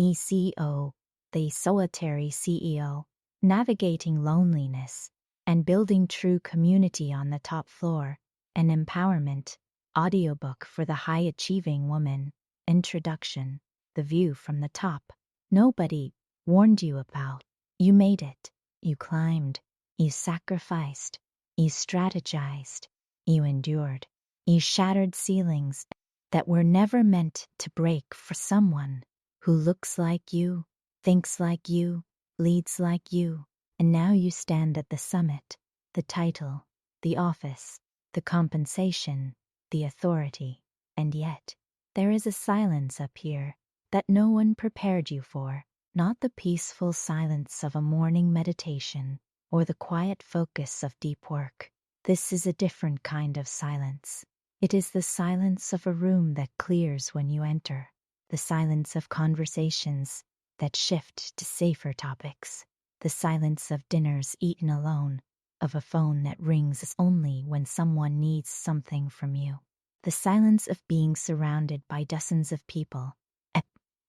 ECO, the solitary CEO, navigating loneliness and building true community on the top floor, an empowerment audiobook for the high-achieving woman. Introduction, the view from the top. Nobody warned you about. You made it. You climbed. You sacrificed. You strategized. You endured. You shattered ceilings that were never meant to break for someone who looks like you, thinks like you, leads like you. And now you stand at the summit, the title, the office, the compensation, the authority. And yet, there is a silence up here that no one prepared you for, not the peaceful silence of a morning meditation or the quiet focus of deep work. This is a different kind of silence. It is the silence of a room that clears when you enter, the silence of conversations that shift to safer topics, the silence of dinners eaten alone, of a phone that rings only when someone needs something from you, the silence of being surrounded by dozens of people,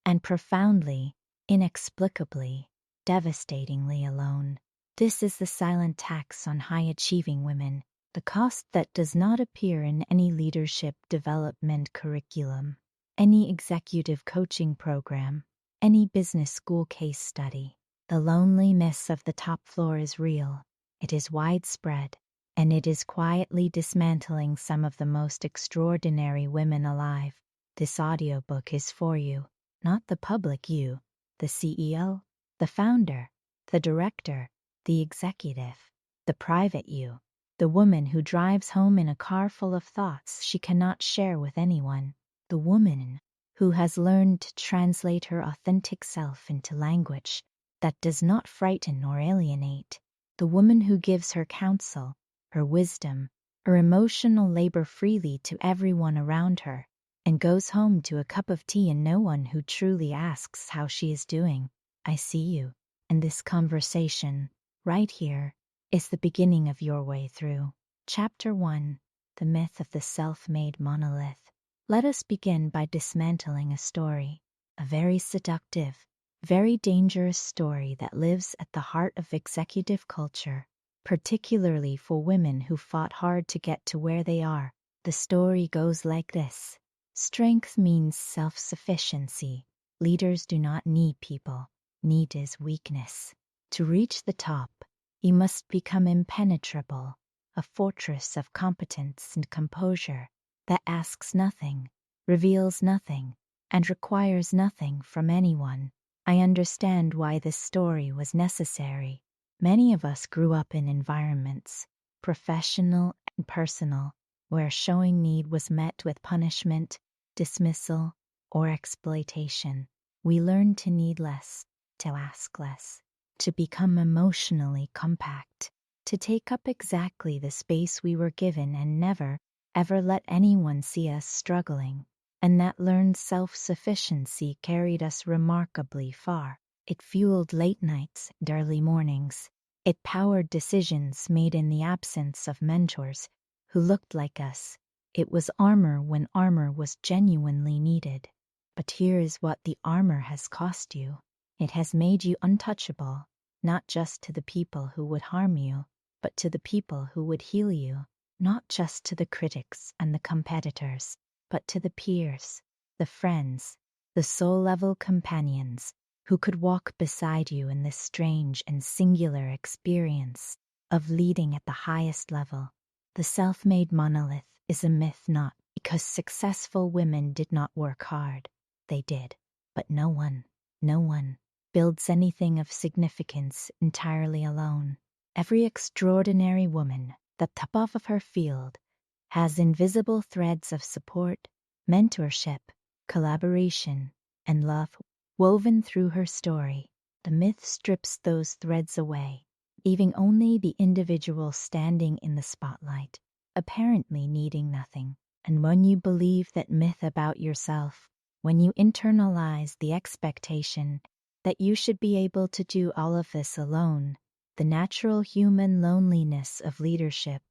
and profoundly, inexplicably, devastatingly alone. This is the silent tax on high-achieving women, the cost that does not appear in any leadership development curriculum, any executive coaching program, any business school case study. The loneliness of the top floor is real, it is widespread, and it is quietly dismantling some of the most extraordinary women alive. This audiobook is for you, not the public you, the CEO, the founder, the director, the executive, the private you, the woman who drives home in a car full of thoughts she cannot share with anyone, the woman who has learned to translate her authentic self into language that does not frighten or alienate, the woman who gives her counsel, her wisdom, her emotional labor freely to everyone around her, and goes home to a cup of tea and no one who truly asks how she is doing. I see you, and this conversation, right here, is the beginning of your way through. Chapter 1, The Myth of the Self-Made Monolith. Let us begin by dismantling a story, a very seductive, very dangerous story that lives at the heart of executive culture, particularly for women who fought hard to get to where they are. The story goes like this. Strength means self-sufficiency. Leaders do not need people. Need is weakness. To reach the top, you must become impenetrable, a fortress of competence and composure that asks nothing, reveals nothing, and requires nothing from anyone. I understand why this story was necessary. Many of us grew up in environments, professional and personal, where showing need was met with punishment, dismissal, or exploitation. We learned to need less, to ask less, to become emotionally compact, to take up exactly the space we were given and never, ever let anyone see us struggling. And that learned self-sufficiency carried us remarkably far. It fueled late nights and early mornings. It powered decisions made in the absence of mentors who looked like us. It was armor when armor was genuinely needed. But here is what the armor has cost you. It has made you untouchable, not just to the people who would harm you, but to the people who would heal you, not just to the critics and the competitors, but to the peers, the friends, the soul-level companions who could walk beside you in this strange and singular experience of leading at the highest level. The self-made monolith is a myth not because successful women did not work hard. They did, but no one builds anything of significance entirely alone. Every extraordinary woman, the top of her field, has invisible threads of support, mentorship, collaboration, and love woven through her story. The myth strips those threads away, leaving only the individual standing in the spotlight, apparently needing nothing. And when you believe that myth about yourself, when you internalize the expectation that you should be able to do all of this alone, the natural human loneliness of leadership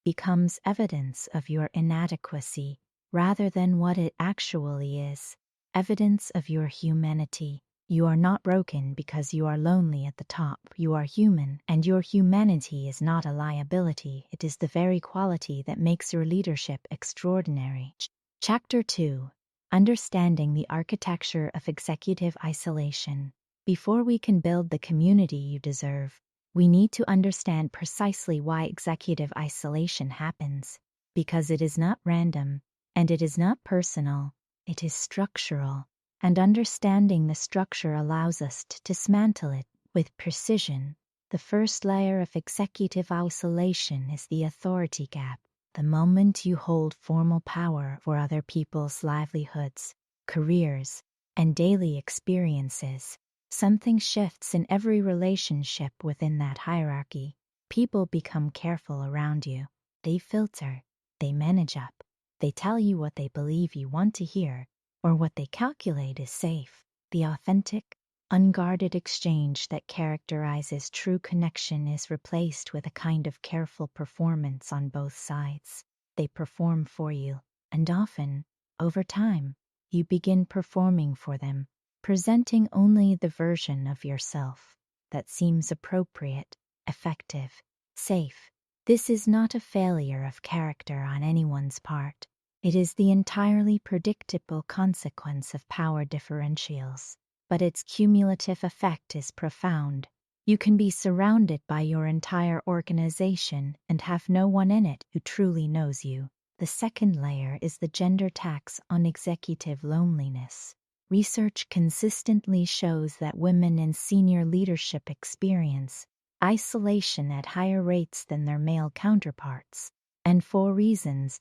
becomes evidence of your inadequacy rather than what it actually is, evidence of your humanity. You are not broken because you are lonely at the top. You are human, and your humanity is not a liability. It is the very quality that makes your leadership extraordinary. Chapter 2. Understanding the Architecture of Executive Isolation. Before we can build the community you deserve, we need to understand precisely why executive isolation happens. Because it is not random, and it is not personal, it is structural. And understanding the structure allows us to dismantle it with precision. The first layer of executive isolation is the authority gap. The moment you hold formal power for other people's livelihoods, careers, and daily experiences, something shifts in every relationship within that hierarchy. People become careful around you. They filter. They manage up. They tell you what they believe you want to hear, or what they calculate is safe. The authentic, unguarded exchange that characterizes true connection is replaced with a kind of careful performance on both sides. They perform for you, and often, over time, you begin performing for them, presenting only the version of yourself that seems appropriate, effective, safe. This is not a failure of character on anyone's part. It is the entirely predictable consequence of power differentials, but its cumulative effect is profound. You can be surrounded by your entire organization and have no one in it who truly knows you. The second layer is the gender tax on executive loneliness. Research consistently shows that women in senior leadership experience isolation at higher rates than their male counterparts, and for reasons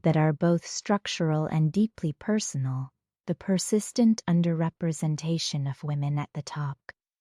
that are both structural and deeply personal. The persistent underrepresentation of women at the top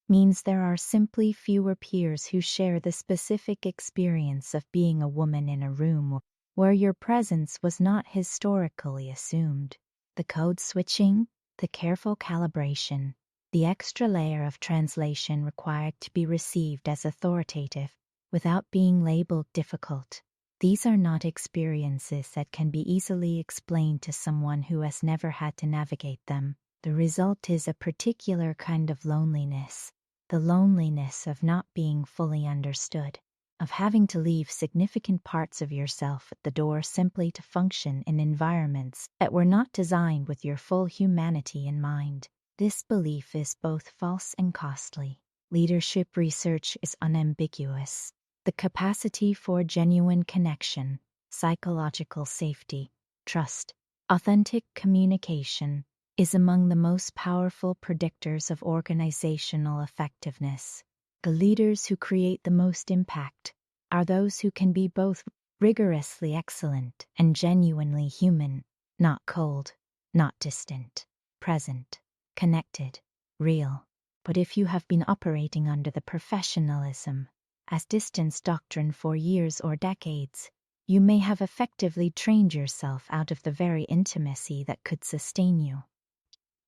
means there are simply fewer peers who share the specific experience of being a woman in a room where your presence was not historically assumed. The code switching, the careful calibration, the extra layer of translation required to be received as authoritative without being labeled difficult. These are not experiences that can be easily explained to someone who has never had to navigate them. The result is a particular kind of loneliness, the loneliness of not being fully understood, of having to leave significant parts of yourself at the door simply to function in environments that were not designed with your full humanity in mind. This belief is both false and costly. Leadership research is unambiguous. The capacity for genuine connection, psychological safety, trust, authentic communication is among the most powerful predictors of organizational effectiveness. The leaders who create the most impact are those who can be both rigorously excellent and genuinely human, not cold, not distant, present, connected, real. But if you have been operating under the professionalism as distance doctrine for years or decades, you may have effectively trained yourself out of the very intimacy that could sustain you.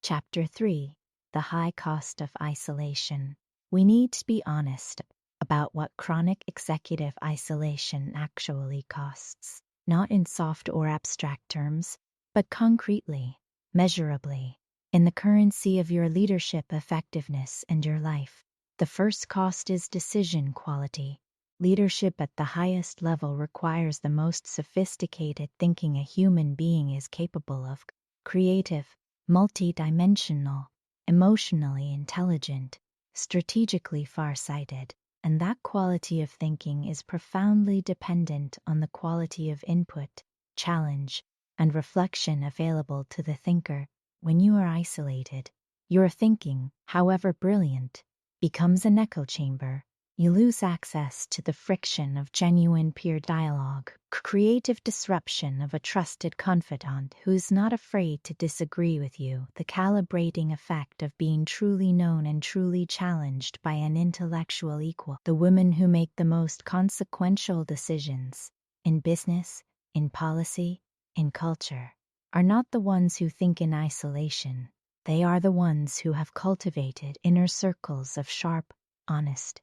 Chapter 3. The High Cost of Isolation. We need to be honest about what chronic executive isolation actually costs, not in soft or abstract terms, but concretely, measurably, in the currency of your leadership effectiveness and your life. The first cost is decision quality. Leadership at the highest level requires the most sophisticated thinking a human being is capable of: creative, multidimensional, emotionally intelligent, strategically farsighted, and that quality of thinking is profoundly dependent on the quality of input, challenge, and reflection available to the thinker. When you are isolated, your thinking, however brilliant, becomes an echo chamber. You lose access to the friction of genuine peer dialogue, creative disruption of a trusted confidant who's not afraid to disagree with you, the calibrating effect of being truly known and truly challenged by an intellectual equal. The women who make the most consequential decisions, in business, in policy, in culture, are not the ones who think in isolation. They are the ones who have cultivated inner circles of sharp, honest,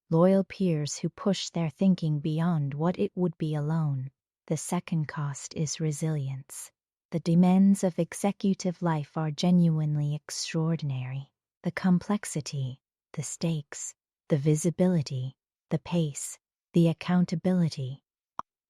loyal peers who push their thinking beyond what it would be alone. The second cost is resilience. The demands of executive life are genuinely extraordinary. the complexity, the stakes, the visibility, the pace, the accountability.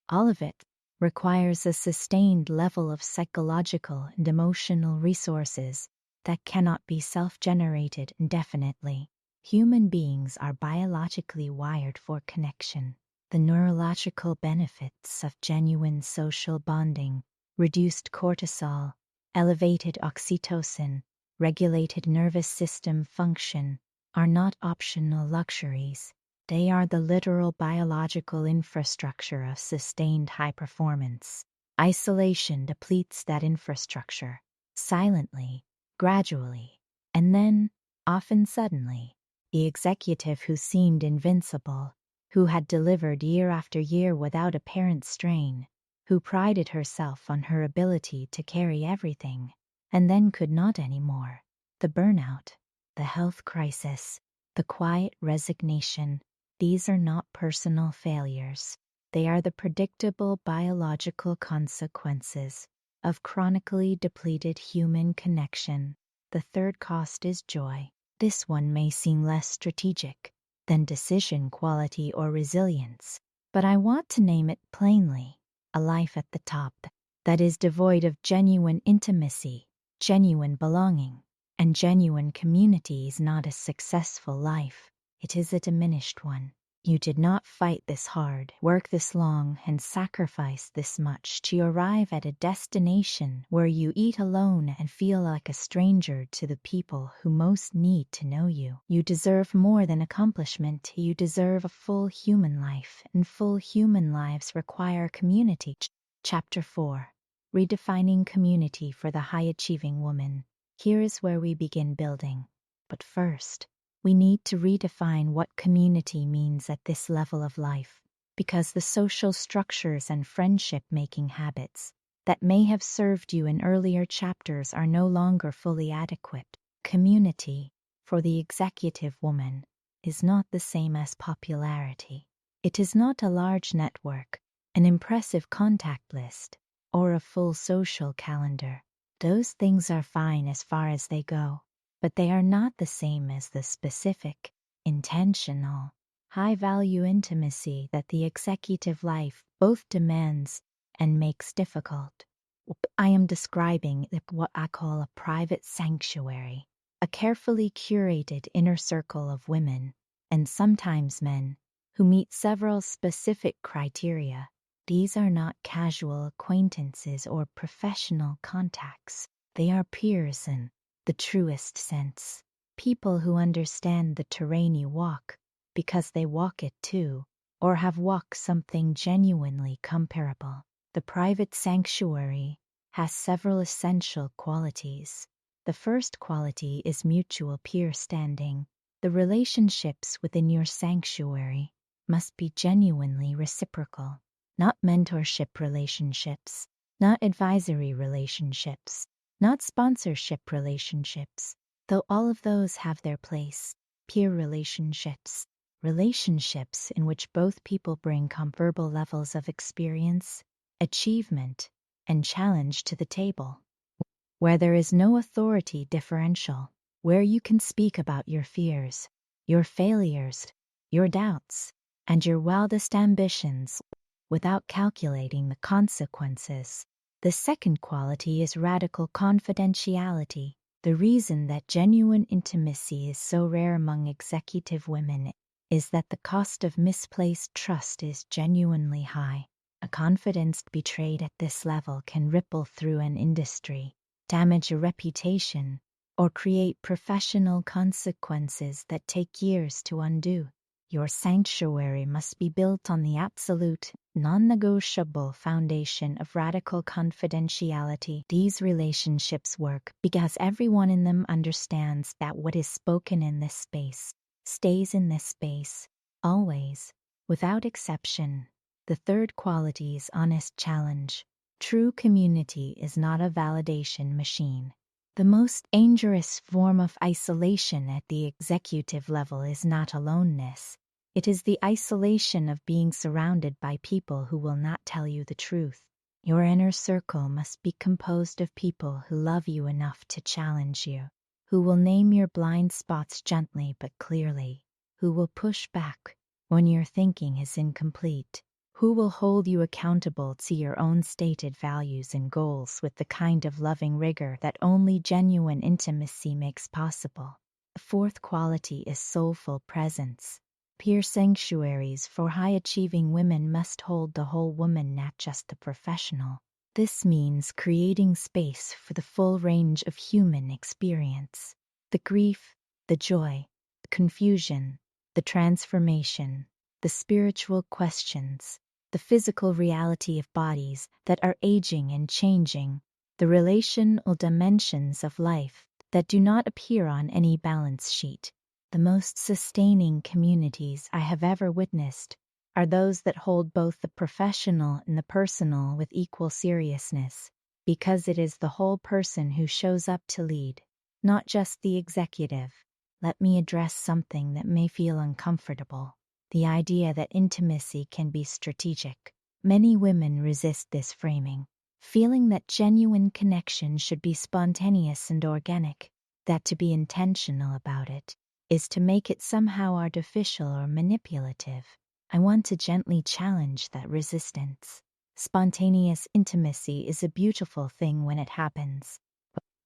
All of it requires a sustained level of psychological and emotional resources that cannot be self-generated indefinitely. Human beings are biologically wired for connection. The neurological benefits of genuine social bonding, reduced cortisol, elevated oxytocin, regulated nervous system function, are not optional luxuries. They are the literal biological infrastructure of sustained high performance. Isolation depletes that infrastructure, silently, gradually, and then, often suddenly. The executive who seemed invincible, who had delivered year after year without apparent strain, who prided herself on her ability to carry everything, and then could not anymore. The burnout, the health crisis, the quiet resignation, these are not personal failures. They are the predictable biological consequences of chronically depleted human connection. The third cost is joy. This one may seem less strategic than decision quality or resilience, but I want to name it plainly. A life at the top that is devoid of genuine intimacy, genuine belonging, and genuine community is not a successful life. It is a diminished one. You did not fight this hard, work this long, and sacrifice this much to arrive at a destination where you eat alone and feel like a stranger to the people who most need to know you. You deserve more than accomplishment. You deserve a full human life, and full human lives require community. Chapter 4. Redefining community for the high-achieving woman. Here is where we begin building. But first, we need to redefine what community means at this level of life, because the social structures and friendship-making habits that may have served you in earlier chapters are no longer fully adequate. Community, for the executive woman, is not the same as popularity. It is not a large network, an impressive contact list, or a full social calendar. Those things are fine as far as they go, but they are not the same as the specific, intentional, high-value intimacy that the executive life both demands and makes difficult. I am describing what I call a private sanctuary, a carefully curated inner circle of women, and sometimes men, who meet several specific criteria. These are not casual acquaintances or professional contacts. They are peers in the truest sense. People who understand the terrain you walk because they walk it too, or have walked something genuinely comparable. The private sanctuary has several essential qualities. The first quality is mutual peer standing. The relationships within your sanctuary must be genuinely reciprocal. Not mentorship relationships, not advisory relationships, not sponsorship relationships, though all of those have their place. Peer relationships, relationships in which both people bring comparable levels of experience, achievement, and challenge to the table. Where there is no authority differential, where you can speak about your fears, your failures, your doubts, and your wildest ambitions without calculating the consequences. The second quality is radical confidentiality. The reason that genuine intimacy is so rare among executive women is that the cost of misplaced trust is genuinely high. A confidence betrayed at this level can ripple through an industry, damage a reputation, or create professional consequences that take years to undo. Your sanctuary must be built on the absolute, non-negotiable foundation of radical confidentiality. These relationships work because everyone in them understands that what is spoken in this space stays in this space, always, without exception. The third quality is honest challenge. True community is not a validation machine. The most dangerous form of isolation at the executive level is not aloneness. It is the isolation of being surrounded by people who will not tell you the truth. Your inner circle must be composed of people who love you enough to challenge you, who will name your blind spots gently but clearly, who will push back when your thinking is incomplete, who will hold you accountable to your own stated values and goals with the kind of loving rigor that only genuine intimacy makes possible. The fourth quality is soulful presence. Peer sanctuaries for high-achieving women must hold the whole woman, not just the professional. This means creating space for the full range of human experience. The grief, the joy, the confusion, the transformation, the spiritual questions, the physical reality of bodies that are aging and changing, the relational dimensions of life that do not appear on any balance sheet. The most sustaining communities I have ever witnessed are those that hold both the professional and the personal with equal seriousness, because it is the whole person who shows up to lead, not just the executive. Let me address something that may feel uncomfortable: the idea that intimacy can be strategic. Many women resist this framing, feeling that genuine connection should be spontaneous and organic, that to be intentional about it is to make it somehow artificial or manipulative. I want to gently challenge that resistance. Spontaneous intimacy is a beautiful thing when it happens.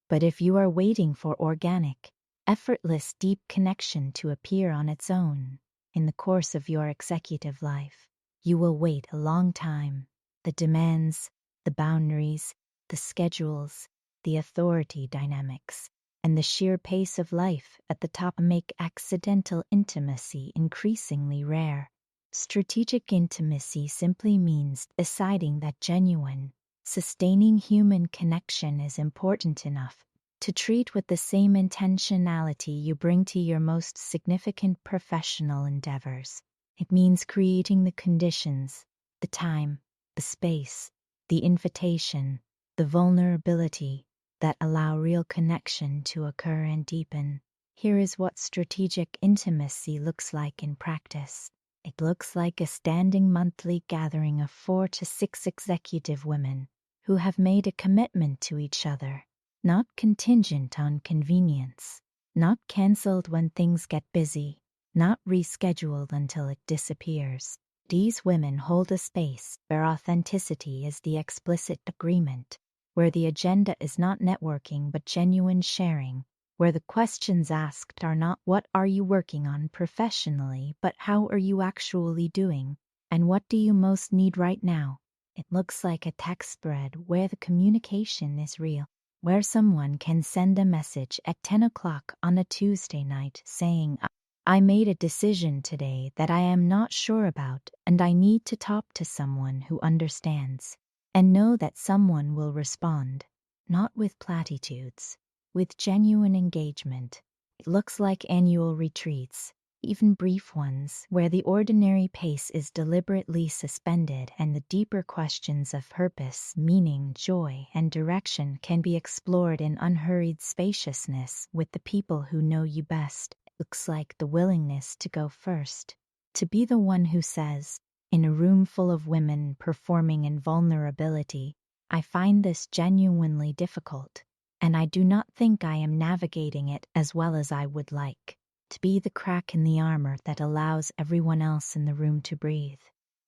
But if you are waiting for organic, effortless, deep connection to appear on its own in the course of your executive life, you will wait a long time. The demands, the boundaries, the schedules, the authority dynamics, and the sheer pace of life at the top make accidental intimacy increasingly rare. Strategic intimacy simply means deciding that genuine, sustaining human connection is important enough to treat with the same intentionality you bring to your most significant professional endeavors. It means creating the conditions, the time, the space, the invitation, the vulnerability that allow real connection to occur and deepen. Here is what strategic intimacy looks like in practice. It looks like a standing monthly gathering of 4 to 6 executive women who have made a commitment to each other, not contingent on convenience, not canceled when things get busy, not rescheduled until it disappears. These women hold a space where authenticity is the explicit agreement, where the agenda is not networking but genuine sharing, where the questions asked are not "what are you working on professionally," but "how are you actually doing, and what do you most need right now?" It looks like a text thread where the communication is real, where someone can send a message at 10 o'clock on a Tuesday night saying, "I made a decision today that I am not sure about, and I need to talk to someone who understands," and know that someone will respond, not with platitudes, with genuine engagement. It looks like annual retreats, even brief ones, where the ordinary pace is deliberately suspended and the deeper questions of purpose, meaning, joy, and direction can be explored in unhurried spaciousness with the people who know you best. It looks like the willingness to go first, to be the one who says, in a room full of women performing in vulnerability, "I find this genuinely difficult, and I do not think I am navigating it as well as I would like." To be the crack in the armor that allows everyone else in the room to breathe.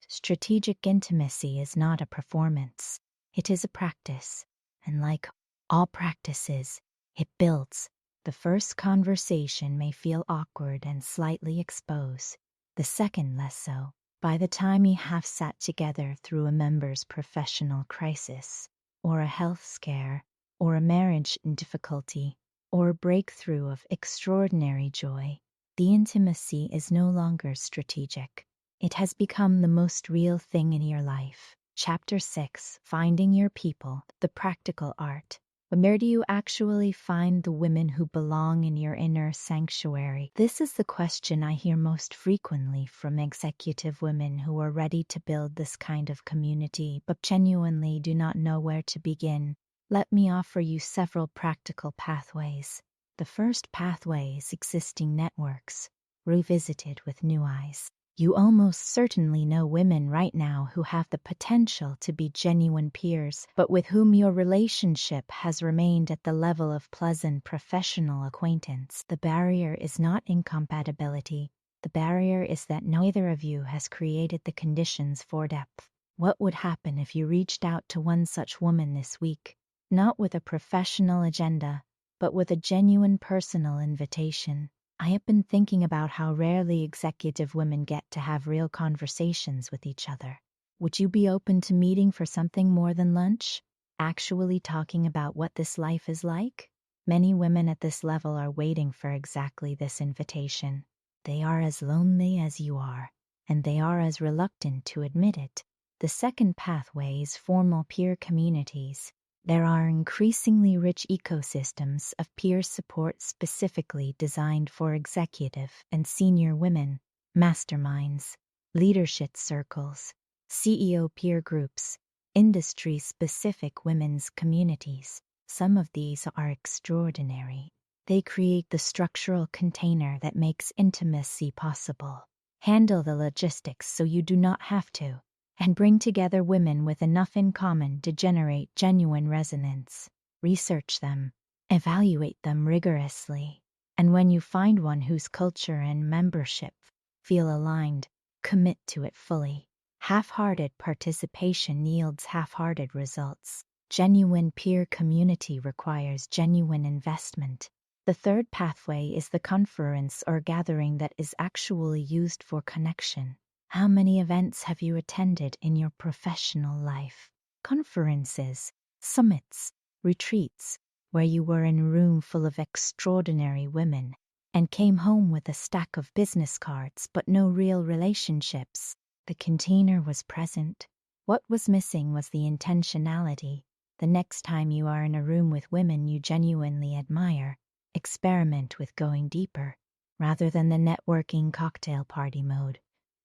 Strategic intimacy is not a performance. It is a practice, and like all practices, it builds. The first conversation may feel awkward and slightly exposed, the second less so. By the time you have sat together through a member's professional crisis, or a health scare, or a marriage in difficulty, or a breakthrough of extraordinary joy, the intimacy is no longer strategic. It has become the most real thing in your life. Chapter 6: Finding Your People, the Practical Art. Where do you actually find the women who belong in your inner sanctuary? This is the question I hear most frequently from executive women who are ready to build this kind of community but genuinely do not know where to begin. Let me offer you several practical pathways. The first pathway is existing networks, revisited with new eyes. You almost certainly know women right now who have the potential to be genuine peers, but with whom your relationship has remained at the level of pleasant professional acquaintance. The barrier is not incompatibility. The barrier is that neither of you has created the conditions for depth. What would happen if you reached out to one such woman this week? Not with a professional agenda, but with a genuine personal invitation. I have been thinking about how rarely executive women get to have real conversations with each other. Would you be open to meeting for something more than lunch? Actually talking about what this life is like? Many women at this level are waiting for exactly this invitation. They are as lonely as you are, and they are as reluctant to admit it. The second pathway is formal peer communities. There are increasingly rich ecosystems of peer support specifically designed for executive and senior women, masterminds, leadership circles, CEO peer groups, industry-specific women's communities. Some of these are extraordinary. They create the structural container that makes intimacy possible, handle the logistics so you do not have to, and bring together women with enough in common to generate genuine resonance. Research them, evaluate them rigorously, and when you find one whose culture and membership feel aligned, commit to it fully. Half-hearted participation yields half-hearted results. Genuine peer community requires genuine investment. The third pathway is the conference or gathering that is actually used for connection. How many events have you attended in your professional life? Conferences, summits, retreats, where you were in a room full of extraordinary women and came home with a stack of business cards but no real relationships. The container was present. What was missing was the intentionality. The next time you are in a room with women you genuinely admire, experiment with going deeper, rather than the networking cocktail party mode.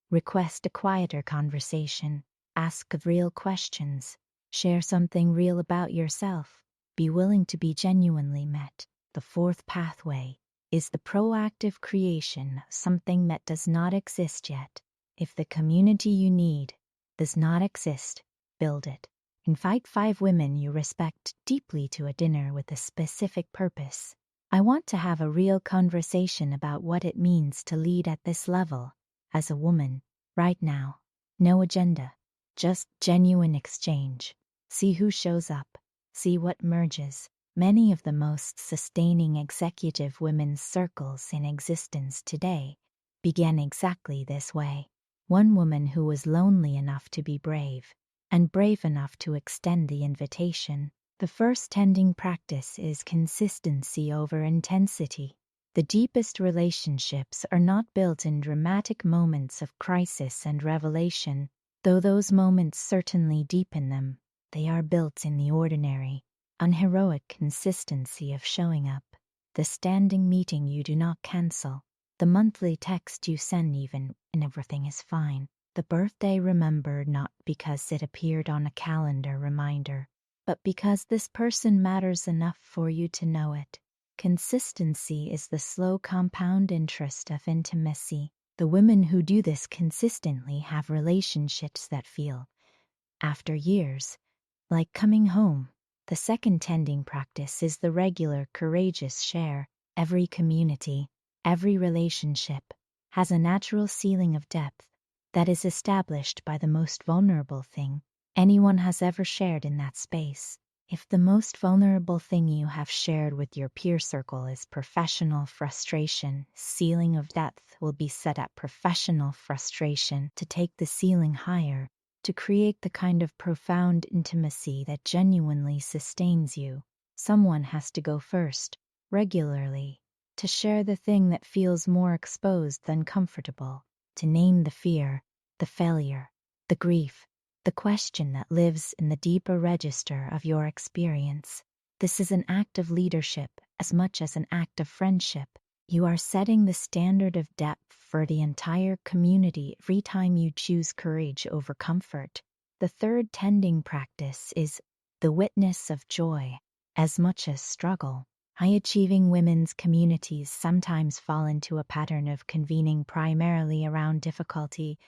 Request a quieter conversation. Ask real questions. Share something real about yourself. Be willing to be genuinely met. The fourth pathway is the proactive creation of something that does not exist yet. If the community you need does not exist, build it. Invite 5 women you respect deeply to a dinner with a specific purpose. I want to have a real conversation about what it means to lead at this level. As a woman, right now, no agenda, just genuine exchange. See who shows up, see what merges. Many of the most sustaining executive women's circles in existence today began exactly this way. One woman who was lonely enough to be brave, and brave enough to extend the invitation. The first tending practice is consistency over intensity. The deepest relationships are not built in dramatic moments of crisis and revelation, though those moments certainly deepen them. They are built in the ordinary, unheroic consistency of showing up. The standing meeting you do not cancel. The monthly text you send even when everything is fine. The birthday remembered not because it appeared on a calendar reminder, but because this person matters enough for you to know it. Consistency is the slow compound interest of intimacy. The women who do this consistently have relationships that feel, after years, like coming home. The second tending practice is the regular, courageous share. Every community, every relationship has a natural ceiling of depth that is established by the most vulnerable thing anyone has ever shared in that space. If the most vulnerable thing you have shared with your peer circle is professional frustration, ceiling of depth will be set at professional frustration to take the ceiling higher, to create the kind of profound intimacy that genuinely sustains you. Someone has to go first, regularly, to share the thing that feels more exposed than comfortable, to name the fear, the failure, the grief, the question that lives in the deeper register of your experience. This is an act of leadership as much as an act of friendship. You are setting the standard of depth for the entire community every time you choose courage over comfort. The third tending practice is the witness of joy as much as struggle. High-achieving women's communities sometimes fall into a pattern of convening primarily around difficulty,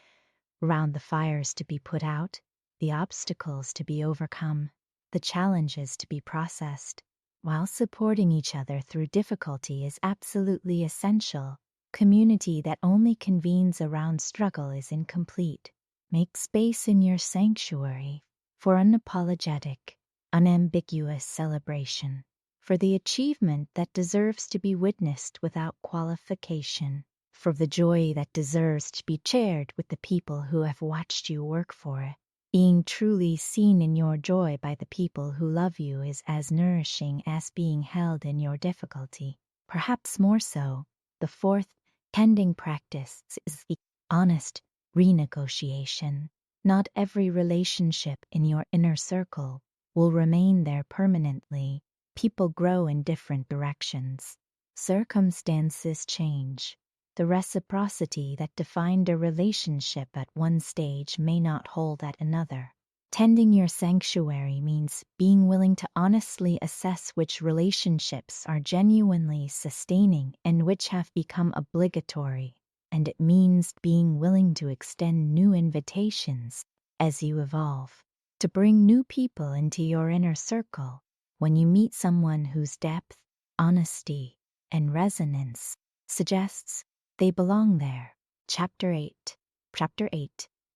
around the fires to be put out, the obstacles to be overcome, the challenges to be processed. While supporting each other through difficulty is absolutely essential, community that only convenes around struggle is incomplete. Make space in your sanctuary for unapologetic, unambiguous celebration, for the achievement that deserves to be witnessed without qualification, for the joy that deserves to be shared with the people who have watched you work for it. Being truly seen in your joy by the people who love you is as nourishing as being held in your difficulty. Perhaps more so, the fourth tending practice is the honest renegotiation. Not every relationship in your inner circle will remain there permanently. People grow in different directions. Circumstances change. The reciprocity that defined a relationship at one stage may not hold at another. Tending your sanctuary means being willing to honestly assess which relationships are genuinely sustaining and which have become obligatory, and it means being willing to extend new invitations as you evolve, to bring new people into your inner circle. When you meet someone whose depth, honesty, and resonance suggests they belong there. Chapter 8.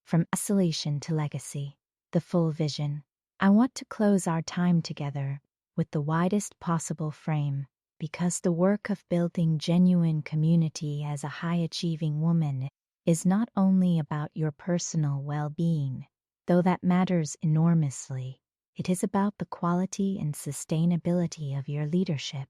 From Isolation to Legacy. The full vision. I want to close our time together with the widest possible frame, because the work of building genuine community as a high-achieving woman is not only about your personal well-being, though that matters enormously. It is about the quality and sustainability of your leadership.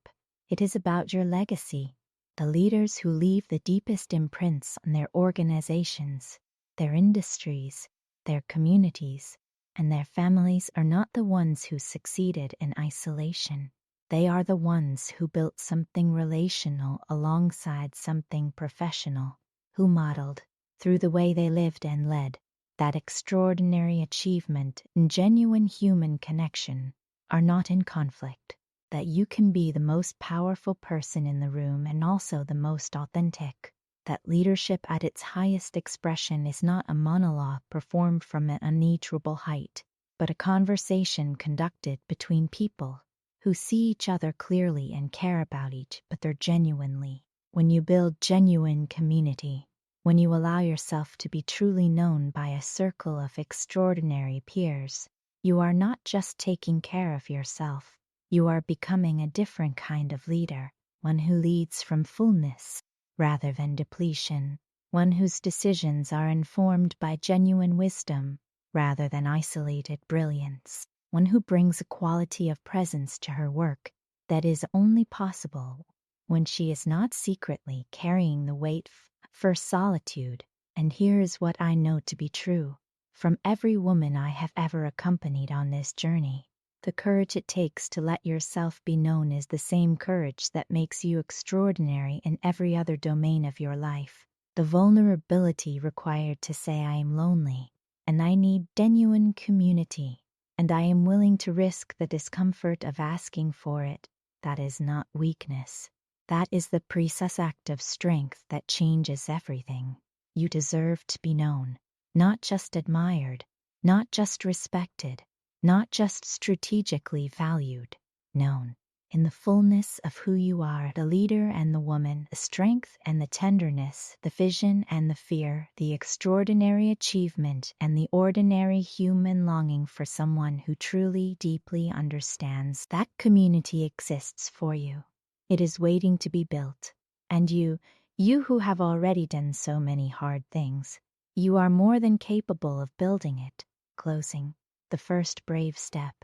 It is about your legacy. The leaders who leave the deepest imprints on their organizations, their industries, their communities, and their families are not the ones who succeeded in isolation. They are the ones who built something relational alongside something professional, who modeled, through the way they lived and led, that extraordinary achievement and genuine human connection are not in conflict. That you can be the most powerful person in the room and also the most authentic. That leadership at its highest expression is not a monologue performed from an unequal height, but a conversation conducted between people who see each other clearly and care about each other genuinely. When you build genuine community, when you allow yourself to be truly known by a circle of extraordinary peers, you are not just taking care of yourself. You are becoming a different kind of leader, one who leads from fullness rather than depletion, one whose decisions are informed by genuine wisdom rather than isolated brilliance, one who brings a quality of presence to her work that is only possible when she is not secretly carrying the weight for solitude. And here is what I know to be true from every woman I have ever accompanied on this journey. The courage it takes to let yourself be known is the same courage that makes you extraordinary in every other domain of your life. The vulnerability required to say I am lonely, and I need genuine community, and I am willing to risk the discomfort of asking for it. That is not weakness. That is the precise act of strength that changes everything. You deserve to be known, not just admired, not just respected, not just strategically valued, known in the fullness of who you are, the leader and the woman, the strength and the tenderness, the vision and the fear, the extraordinary achievement and the ordinary human longing for someone who truly, deeply understands. That community exists for you. It is waiting to be built. And you who have already done so many hard things, you are more than capable of building it. Closing. The first brave step.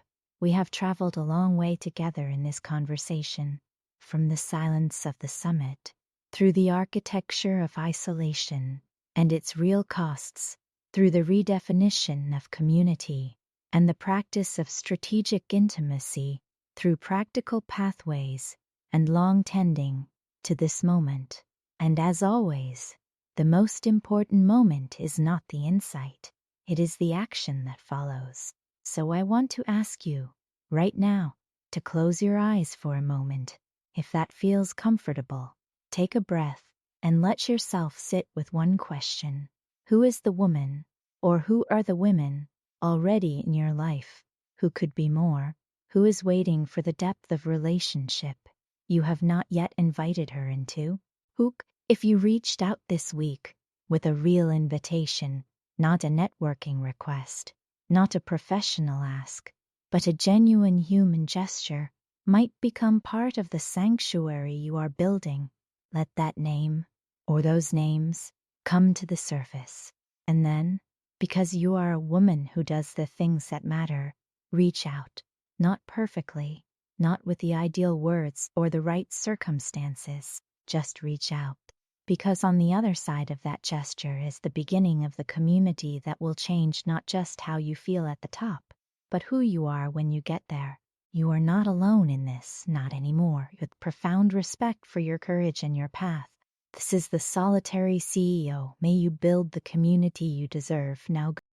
We have traveled a long way together in this conversation, from the silence of the summit, through the architecture of isolation and its real costs, through the redefinition of community and the practice of strategic intimacy, through practical pathways and long tending to this moment. And as always, the most important moment is not the insight, it is the action that follows. So I want to ask you, right now, to close your eyes for a moment. If that feels comfortable, take a breath and let yourself sit with one question. Who is the woman, or who are the women, already in your life, who could be more, who is waiting for the depth of relationship you have not yet invited her into? If you reached out this week with a real invitation, not a networking request, not a professional ask, but a genuine human gesture, might become part of the sanctuary you are building. Let that name, or those names, come to the surface. And then, because you are a woman who does the things that matter, reach out. Not perfectly, not with the ideal words or the right circumstances, just reach out. Because on the other side of that gesture is the beginning of the community that will change not just how you feel at the top, but who you are when you get there. You are not alone in this, not anymore. With profound respect for your courage and your path. This is the Solitary CEO. May you build the community you deserve. Now